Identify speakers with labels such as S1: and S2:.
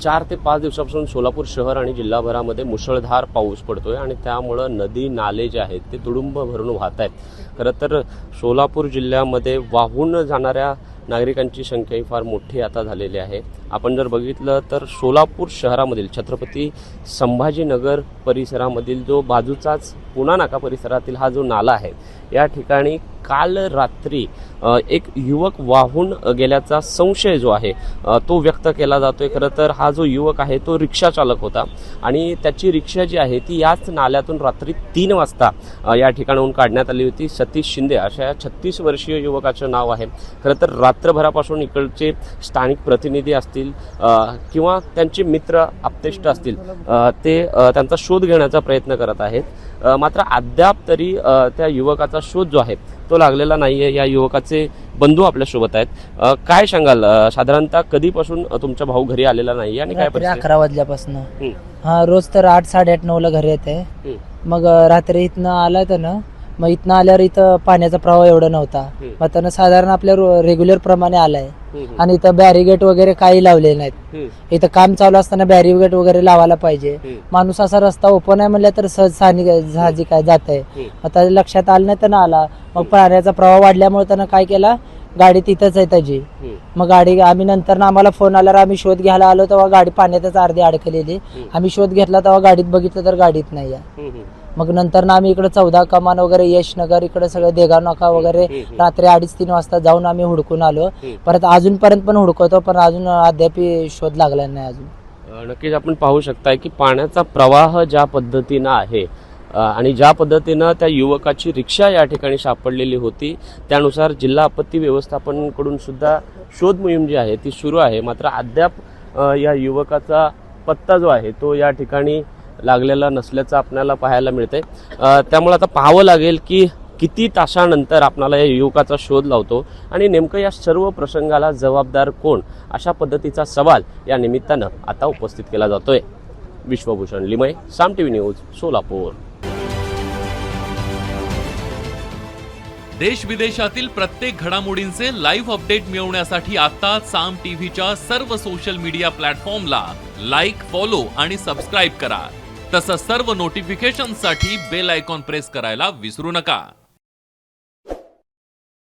S1: 4 ते 5 दिवसापासून सोलापूर शहर आणि जिल्हाभरामध्ये मुसळधार पाऊस पडतोय आणि त्यामुळं नदी नाले जे आहेत ते तुडुंब भरून वाहत आहेत। खरं तर सोलापूर जिल्ह्यामध्ये वाहून जाणाऱ्या नागरिकांची संख्या फार मोठी आता झालेली आहे। आपण जर बघितलं तर सोलापूर शहरामधील छत्रपती संभाजीनगर परिसरामधील जो बाजूचाच पुणा नाका परिसरातील हा जो नाला आहे या ठिकाणी काल रात्री एक युवक वाहून गेल्याचा संशय जो आहे तो व्यक्त केला जातोय। खरं तर हा जो युवक आहे तो रिक्षा चालक होता आणि त्याची रिक्षा जी आहे ती याच नाल्यातून रात्री 3 वाजता या ठिकाणाहून काढण्यात आली होती। सतीश शिंदे अशा 36 वर्षीय युवकाचं नाव आहे। खरं तर रात्रभरापासून इकडचे स्थानिक प्रतिनिधी असतील किंवा त्यांचे मित्र आप्तेष्ट असतील ते त्यांचा शोध घेण्याचा प्रयत्न करत आहेत। मात्र अद्याप तरी त्या युवकाचा शोध जो आहे तो लागलेला नाहीये। या युवकाचे बंधू आपल्यासोबत आहेत। काय सांगाल, साधारणतः कधीपासून तुमचा भाऊ घरी आलेला नाही आणि काय परिस्थिती?
S2: 11 वाजल्यापासून। हा रोज तर 8, 8:30, 9 ला घरी येते। मग रात्री इथनं आला तर ना, मग इथनं आल्यावर इथं पाण्याचा प्रवाह एवढा नव्हता। मग त्यानं साधारण आपल्या रेग्युलर प्रमाणे आलाय आणि इथं बॅरिगेट वगैरे काही लावलेले नाहीत। इथं काम चालू असताना बॅरिगेट वगैरे लावायला पाहिजे। माणूस असा रस्ता ओपन आहे म्हणलं तर सहज साहजिक काय जात आहे। आता लक्षात आलं नाही त्यानं आला। मग पाण्याचा प्रवाह वाढल्यामुळे त्यानं काय केला, गाडी तिथंच आहे त्याची। मग गाडी आम्ही नंतर आम्हाला फोन आल्यावर आम्ही शोध घ्यायला आलो तेव्हा गाडी पाण्यातच अर्धी अडकलेली। आम्ही शोध घेतला तेव्हा गाडीत बघितलं तर गाडीत नाही आहे। मग नंतर आम्ही इकडे 14 कमान वगैरे यशनगर इकडे सगळे देगाव नाका वगैरे रात्री 2:30-3 वाजता जाऊन आम्ही हुडकून आलो। परत अजूनपर्यंत पण हुडकवतो पण अजून अद्याप शोध लागला नाही अजून।
S1: नक्कीच आपण पाहू शकताय की पाण्याचा प्रवाह ज्या पद्धतीनं आहे आणि ज्या पद्धतीनं त्या युवकाची रिक्षा या ठिकाणी सापडलेली होती त्यानुसार जिल्हा आपत्ती व्यवस्थापनाकडून सुद्धा शोध मोहीम जी आहे ती सुरू आहे। मात्र अद्याप या युवकाचा पत्ता जो आहे तो या ठिकाणी लागलेला नसल्याचं आपल्याला पाहायला मिळतंय। त्यामुळे आता पाहावं लागेल की किती तासानंतर आपल्याला या युवकाचा शोध लावतो आणि नेमकं या सर्व प्रसंगाला जबाबदार कोण, अशा पद्धतीचा सवाल या निमित्तानं आता उपस्थित केला जातोय। विश्वभूषण लिमये, साम टीव्ही न्यूज, सोलापूर।
S3: देश विदेशातील प्रत्येक घडामोडींचे लाईव्ह अपडेट मिळवण्यासाठी आता साम टीव्हीच्या सर्व सोशल मीडिया प्लॅटफॉर्मला लाईक, फॉलो आणि सबस्क्राईब करा। तसंच सर्व नोटिफिकेशनसाठी बेल आयकॉन प्रेस करायला विसरू नका।